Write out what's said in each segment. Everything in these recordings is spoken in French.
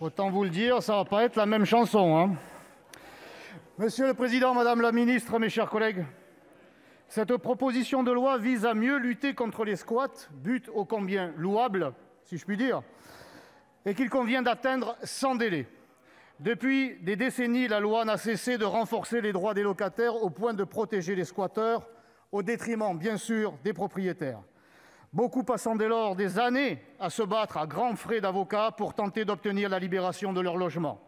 Autant vous le dire, ça va pas être la même chanson, hein. Monsieur le président, madame la ministre, mes chers collègues, cette proposition de loi vise à mieux lutter contre les squats, but ô combien louable, si je puis dire, et qu'il convient d'atteindre sans délai. Depuis des décennies, la loi n'a cessé de renforcer les droits des locataires au point de protéger les squatteurs, au détriment, bien sûr, des propriétaires. Beaucoup passant dès lors des années à se battre à grands frais d'avocats pour tenter d'obtenir la libération de leur logement.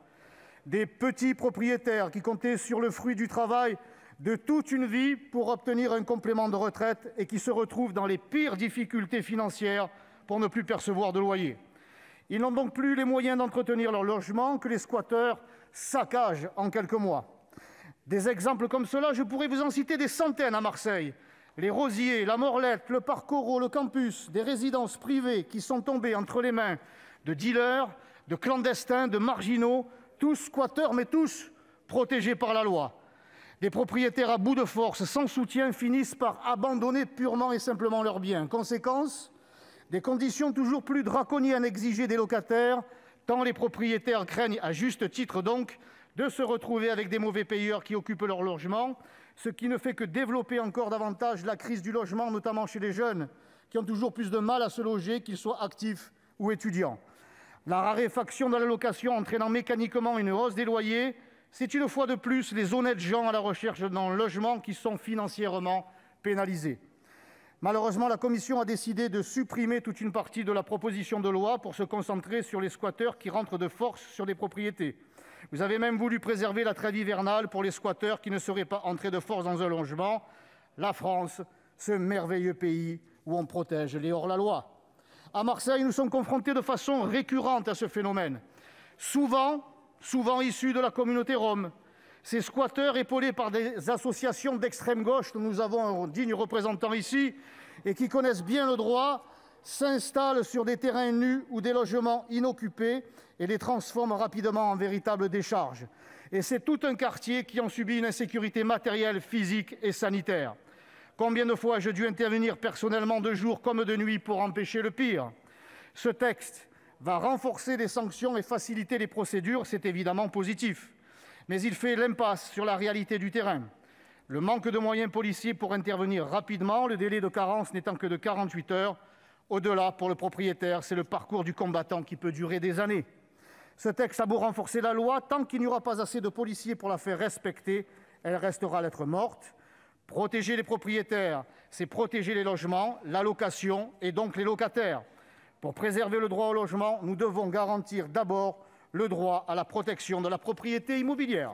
Des petits propriétaires qui comptaient sur le fruit du travail de toute une vie pour obtenir un complément de retraite et qui se retrouvent dans les pires difficultés financières pour ne plus percevoir de loyer. Ils n'ont donc plus les moyens d'entretenir leur logement que les squatteurs saccagent en quelques mois. Des exemples comme cela, je pourrais vous en citer des centaines à Marseille. Les Rosiers, la Morlette, le Parc Corot, le Campus, des résidences privées qui sont tombées entre les mains de dealers, de clandestins, de marginaux, tous squatteurs, mais tous protégés par la loi. Des propriétaires à bout de force, sans soutien, finissent par abandonner purement et simplement leurs biens. Conséquence, des conditions toujours plus draconiennes exigées des locataires, tant les propriétaires craignent, à juste titre donc, de se retrouver avec des mauvais payeurs qui occupent leur logement, ce qui ne fait que développer encore davantage la crise du logement, notamment chez les jeunes, qui ont toujours plus de mal à se loger, qu'ils soient actifs ou étudiants. La raréfaction de la location entraînant mécaniquement une hausse des loyers, c'est une fois de plus les honnêtes gens à la recherche d'un logement qui sont financièrement pénalisés. Malheureusement, la commission a décidé de supprimer toute une partie de la proposition de loi pour se concentrer sur les squatteurs qui rentrent de force sur des propriétés. Vous avez même voulu préserver la trêve hivernale pour les squatteurs qui ne seraient pas entrés de force dans un logement. La France, ce merveilleux pays où on protège les hors-la-loi. À Marseille, nous sommes confrontés de façon récurrente à ce phénomène, souvent issus de la communauté rom. Ces squatteurs, épaulés par des associations d'extrême gauche, dont nous avons un digne représentant ici, et qui connaissent bien le droit, s'installent sur des terrains nus ou des logements inoccupés et les transforment rapidement en véritables décharges. Et c'est tout un quartier qui en subit une insécurité matérielle, physique et sanitaire. Combien de fois ai-je dû intervenir personnellement de jour comme de nuit pour empêcher le pire ? Ce texte va renforcer les sanctions et faciliter les procédures, c'est évidemment positif. Mais il fait l'impasse sur la réalité du terrain. Le manque de moyens policiers pour intervenir rapidement, le délai de carence n'étant que de 48 heures. Au-delà, pour le propriétaire, c'est le parcours du combattant qui peut durer des années. Ce texte a beau renforcer la loi, tant qu'il n'y aura pas assez de policiers pour la faire respecter, elle restera lettre morte. Protéger les propriétaires, c'est protéger les logements, la location et donc les locataires. Pour préserver le droit au logement, nous devons garantir d'abord le droit à la protection de la propriété immobilière.